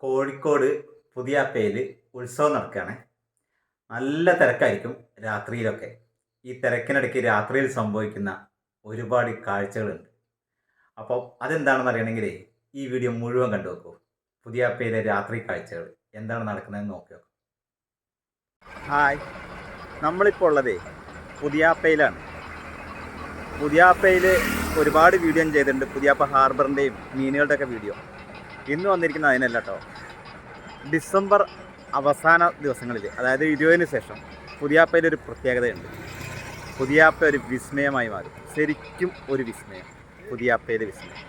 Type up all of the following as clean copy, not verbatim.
കോഴിക്കോട് പുതിയാപ്പയിൽ ഉത്സവം നടക്കുകയാണ്. നല്ല തിരക്കായിരിക്കും രാത്രിയിലൊക്കെ. ഈ തിരക്കിനിടയ്ക്ക് രാത്രിയിൽ സംഭവിക്കുന്ന ഒരുപാട് കാഴ്ചകളുണ്ട്. അപ്പോൾ അതെന്താണെന്ന് അറിയണമെങ്കിൽ ഈ വീഡിയോ മുഴുവൻ കണ്ടു നോക്കൂ. പുതിയാപ്പയിലെ രാത്രി കാഴ്ചകൾ എന്താണ് നടക്കുന്നതെന്ന് നോക്കി നോക്കൂ. ഹായ്, നമ്മളിപ്പോൾ ഉള്ളതേ പുതിയാപ്പയിലാണ്. പുതിയാപ്പയിൽ ഒരുപാട് വീഡിയോ ചെയ്തിട്ടുണ്ട്. പുതിയാപ്പ ഹാർബറിൻ്റെയും മീനുകളുടെയൊക്കെ വീഡിയോ. ഇന്ന് വന്നിരിക്കുന്നത് അതിനല്ല കേട്ടോ. ഡിസംബർ അവസാന ദിവസങ്ങളിൽ, അതായത് 20-ന് ശേഷം പുതിയാപ്പയിലൊരു പ്രത്യേകതയുണ്ട്. പുതിയാപ്പ ഒരു വിസ്മയമായി മാറും. ശരിക്കും ഒരു വിസ്മയം, പുതിയാപ്പയിലെ വിസ്മയം.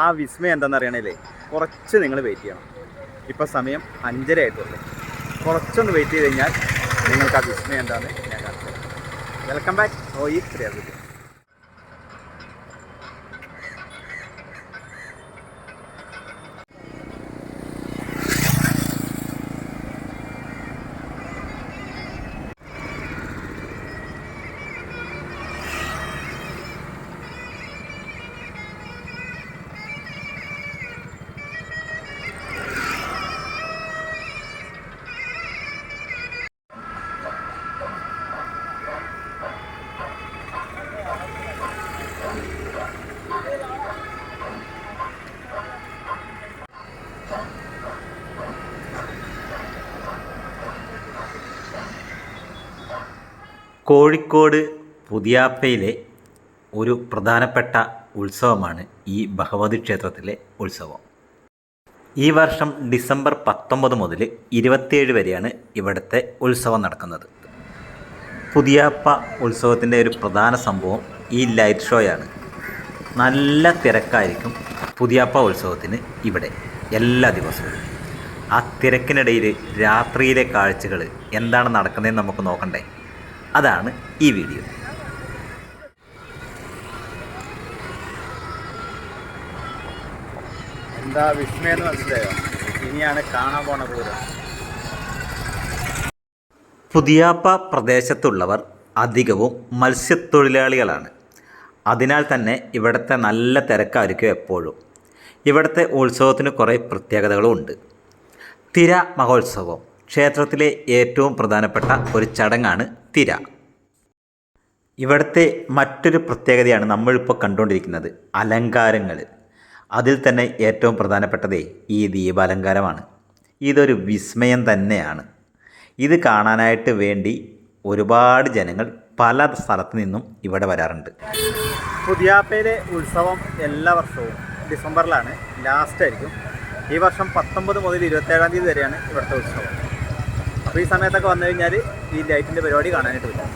ആ വിസ്മയം എന്താണെന്ന് അറിയണേലേ കുറച്ച് നിങ്ങൾ വെയിറ്റ് ചെയ്യണം. ഇപ്പോൾ സമയം 5:30 ആയിട്ടുള്ളൂ. കുറച്ചൊന്ന് വെയിറ്റ് ചെയ്ത് കഴിഞ്ഞാൽ നിങ്ങൾക്ക് ആ വിസ്മയം എന്താണെന്ന് ഞാൻ കാണിച്ചു തരാം. വെൽക്കം ബാക്ക് ഓയി ക്രിയാവിറ്റി. കോഴിക്കോട് പുതിയാപ്പയിലെ ഒരു പ്രധാനപ്പെട്ട ഉത്സവമാണ് ഈ ഭഗവതി ക്ഷേത്രത്തിലെ ഉത്സവം. ഈ വർഷം ഡിസംബർ 19 മുതൽ 27 വരെയാണ് ഇവിടുത്തെ ഉത്സവം നടക്കുന്നത്. പുതിയാപ്പ ഉത്സവത്തിൻ്റെ ഒരു പ്രധാന സംഭവം ഈ ലൈറ്റ് ഷോയാണ്. നല്ല തിരക്കായിരിക്കും പുതിയാപ്പ ഉത്സവത്തിന് ഇവിടെ എല്ലാ ദിവസവും. ആ തിരക്കിനിടയിൽ രാത്രിയിലെ കാഴ്ചകൾ എന്താണ് നടക്കുന്നതെന്ന് നമുക്ക് നോക്കണ്ടേ? അതാണ് ഈ വീഡിയോ. എന്താ വിസ്മയം മനസ്സിലായോ? ഇനിയാണ് കാണാൻ പോണ പൂരം. പുതിയാപ്പ പ്രദേശത്തുള്ളവർ അധികവും മത്സ്യത്തൊഴിലാളികളാണ്. അതിനാൽ തന്നെ ഇവിടുത്തെ നല്ല തിരക്കായിരിക്കും എപ്പോഴും. ഇവിടുത്തെ ഉത്സവത്തിന് കുറേ പ്രത്യേകതകളും ഉണ്ട്. തിര മഹോത്സവം ക്ഷേത്രത്തിലെ ഏറ്റവും പ്രധാനപ്പെട്ട ഒരു ചടങ്ങാണ് തിര. ഇവിടുത്തെ മറ്റൊരു പ്രത്യേകതയാണ് നമ്മളിപ്പോൾ കണ്ടുകൊണ്ടിരിക്കുന്നത് അലങ്കാരങ്ങൾ. അതിൽ തന്നെ ഏറ്റവും പ്രധാനപ്പെട്ടതേ ഈ ദീപാലങ്കാരമാണ്. ഇതൊരു വിസ്മയം തന്നെയാണ്. ഇത് കാണാനായിട്ട് വേണ്ടി ഒരുപാട് ജനങ്ങൾ പല സ്ഥലത്തു നിന്നും ഇവിടെ വരാറുണ്ട്. പുതിയാപ്പയിലെ ഉത്സവം എല്ലാ വർഷവും ഡിസംബറിലാണ്, ലാസ്റ്റ് ആയിരിക്കും. ഈ വർഷം 19 മുതൽ 27-ാം തീയതി വരെയാണ് ഇവിടുത്തെ ഉത്സവം. അപ്പോൾ ഈ സമയത്തൊക്കെ വന്നു കഴിഞ്ഞാൽ ഈ ലൈറ്റിൻ്റെ പരിപാടി കാണാനായിട്ട് പറ്റും.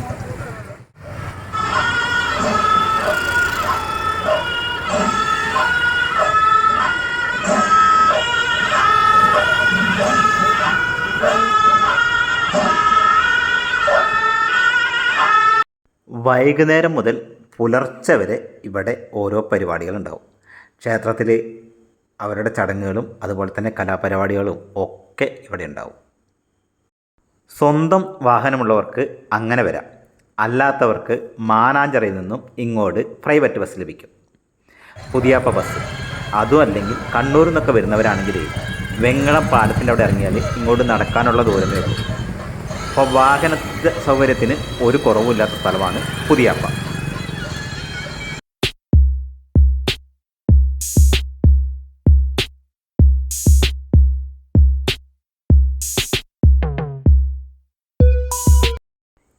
വൈകുന്നേരം മുതൽ പുലർച്ചെ വരെ ഇവിടെ ഓരോ പരിപാടികളുണ്ടാവും. ക്ഷേത്രത്തിൽ അവരുടെ ചടങ്ങുകളും അതുപോലെ തന്നെ കലാപരിപാടികളും ഒക്കെ ഇവിടെ ഉണ്ടാവും. സ്വന്തം വാഹനമുള്ളവർക്ക് അങ്ങനെ വരാം. അല്ലാത്തവർക്ക് മാനാഞ്ചിറയിൽ നിന്നും ഇങ്ങോട്ട് പ്രൈവറ്റ് ബസ് ലഭിക്കും, പുതിയാപ്പ ബസ്. അതും അല്ലെങ്കിൽ കണ്ണൂരിൽ നിന്നൊക്കെ വരുന്നവരാണെങ്കിൽ വെങ്ങളം പാലത്തിൻ്റെ അവിടെ ഇറങ്ങിയാൽ ഇങ്ങോട്ട് നടക്കാനുള്ള ദൂരമേ ഉള്ളൂ. അപ്പോൾ വാഹന സൗകര്യത്തിന് ഒരു കുറവുമില്ലാത്ത സ്ഥലമാണ് പുതിയാപ്പ.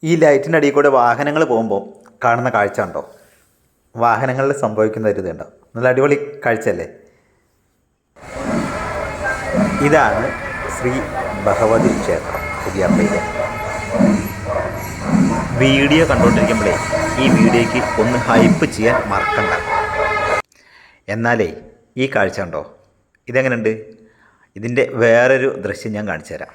ഈ ലൈറ്റിൻ്റെ അടിയിൽ കൂടെ വാഹനങ്ങൾ പോകുമ്പോൾ കാണുന്ന കാഴ്ച ഉണ്ടോ? വാഹനങ്ങളിൽ സംഭവിക്കുന്ന ഒരു ഇതുണ്ടോ? നല്ല അടിപൊളി കാഴ്ചയല്ലേ? ഇതാണ് ശ്രീ ഭഗവതി ക്ഷേത്രം പുതിയാപ്പയിലെ. വീഡിയോ കണ്ടുകൊണ്ടിരിക്കുമ്പോഴേ ഈ വീഡിയോയ്ക്ക് ഒന്ന് ഹൈപ്പ് ചെയ്യാൻ മറക്കണ്ട. എന്നാലേ ഈ കാഴ്ച ഉണ്ടോ? ഇതെങ്ങനെയുണ്ട്? ഇതിൻ്റെ വേറൊരു ദൃശ്യം ഞാൻ കാണിച്ചു തരാം.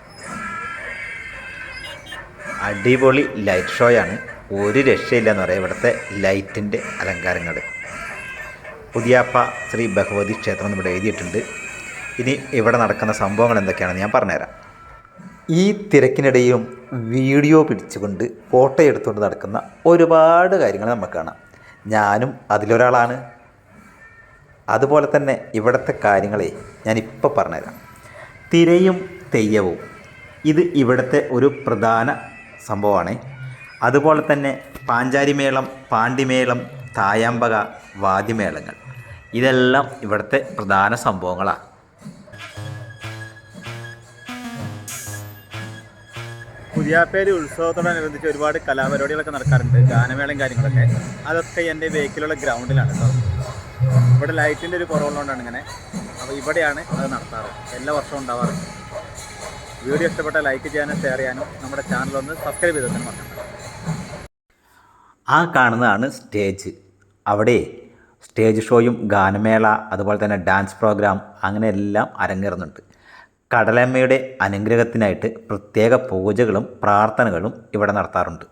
അടിപൊളി ലൈറ്റ് ഷോയാണ്. ഒരു രക്ഷയില്ലെന്ന് പറയാം ഇവിടുത്തെ ലൈറ്റിൻ്റെ അലങ്കാരങ്ങൾ. പുതിയാപ്പ ശ്രീ ഭഗവതി ക്ഷേത്രം എന്നിവിടെ എഴുതിയിട്ടുണ്ട്. ഇനി ഇവിടെ നടക്കുന്ന സംഭവങ്ങൾ എന്തൊക്കെയാണെന്ന് ഞാൻ പറഞ്ഞുതരാം. ഈ തിരക്കിനിടയിലും വീഡിയോ പിടിച്ചുകൊണ്ട് ഫോട്ടോ എടുത്തുകൊണ്ട് നടക്കുന്ന ഒരുപാട് കാര്യങ്ങൾ നമുക്ക് കാണാം. ഞാനും അതിലൊരാളാണ്. അതുപോലെ തന്നെ ഇവിടുത്തെ കാര്യങ്ങളെ ഞാനിപ്പോൾ പറഞ്ഞുതരാം. തിരയും തെയ്യവും ഇത് ഇവിടുത്തെ ഒരു പ്രധാന സംഭവമാണ്. അതുപോലെ തന്നെ പാഞ്ചാരിമേളം, പാണ്ടിമേളം, തായാമ്പക, വാദ്യമേളങ്ങൾ ഇതെല്ലാം ഇവിടുത്തെ പ്രധാന സംഭവങ്ങളാണ്. പുതിയാപ്പേര് ഉത്സവത്തോടനുബന്ധിച്ച് ഒരുപാട് കലാപരിപാടികളൊക്കെ നടക്കാറുണ്ട്, ഗാനമേളയും കാര്യങ്ങളൊക്കെ. അതൊക്കെ എൻ്റെ ബേക്കിലുള്ള ഗ്രൗണ്ടിലാണ് കേട്ടോ. ഇവിടെ ലൈറ്റിൻ്റെ ഒരു കുറവുള്ളതുകൊണ്ടാണ് ഇങ്ങനെ. അപ്പോൾ ഇവിടെയാണ് അത് നടത്താറ്, എല്ലാ വർഷവും ഉണ്ടാവാറുണ്ട്. വീഡിയോ ഇഷ്ടപ്പെട്ടാൽ ലൈക്ക് ചെയ്യാനും ഷെയർ ചെയ്യാനും നമ്മുടെ ചാനലൊന്ന് സബ്സ്ക്രൈബ് ചെയ്തതിനും മറക്കണ്ട. ആ കാണുന്നതാണ് സ്റ്റേജ്. അവിടെ സ്റ്റേജ് ഷോയും ഗാനമേള അതുപോലെ തന്നെ ഡാൻസ് പ്രോഗ്രാം അങ്ങനെ എല്ലാം അരങ്ങേറുന്നുണ്ട്. കടലമ്മയുടെ അനുഗ്രഹത്തിനായിട്ട് പ്രത്യേക പൂജകളും പ്രാർത്ഥനകളും ഇവിടെ നടത്താറുണ്ട്.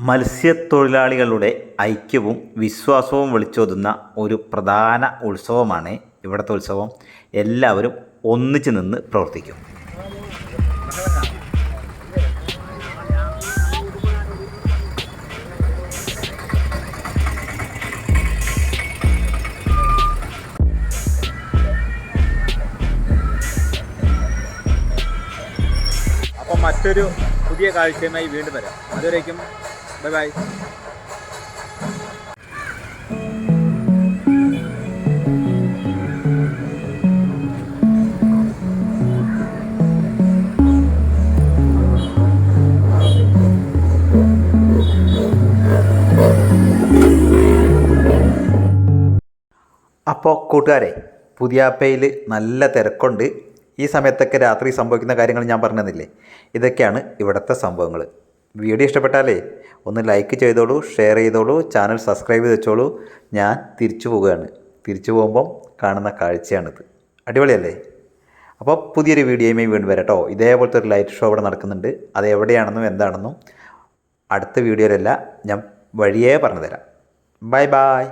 മത്സ്യത്തൊഴിലാളികളുടെ ഐക്യവും വിശ്വാസവും വിളിച്ചോതുന്ന ഒരു പ്രധാന ഉത്സവമാണ് ഇവിടുത്തെ ഉത്സവം. എല്ലാവരും ഒന്നിച്ചു നിന്ന് പ്രവർത്തിക്കും. അപ്പം മറ്റൊരു പുതിയ കാഴ്ചയുമായി വീണ്ടും വരാം. അതുവരേക്കും ബൈ ബൈ. അപ്പോൾ കൂട്ടുകാരെ, പുതിയാപ്പയിൽ നല്ല തിരക്കുണ്ട്. ഈ സമയത്തൊക്കെ രാത്രി സംഭവിക്കുന്ന കാര്യങ്ങൾ ഞാൻ പറഞ്ഞു തന്നില്ലേ. ഇതൊക്കെയാണ് ഇവിടുത്തെ സംഭവങ്ങൾ. വീഡിയോ ഇഷ്ടപ്പെട്ടാലേ ഒന്ന് ലൈക്ക് ചെയ്തോളൂ, ഷെയർ ചെയ്തോളൂ, ചാനൽ സബ്സ്ക്രൈബ് ചെയ്ത് വെച്ചോളൂ. ഞാൻ തിരിച്ചു പോവുകയാണ്. തിരിച്ചു പോകുമ്പം കാണുന്ന കാഴ്ചയാണിത്. അടിപൊളിയല്ലേ? അപ്പോൾ പുതിയൊരു വീഡിയോയുമായി വീണ്ടും വരാം കേട്ടോ. ഇതേപോലത്തെ ഒരു ലൈറ്റ് ഷോ ഇവിടെ നടക്കുന്നുണ്ട്. അത് എവിടെയാണെന്നും എന്താണെന്നും അടുത്ത വീഡിയോയിലല്ല, ഞാൻ വഴിയേ പറഞ്ഞു തരാം. Bye bye.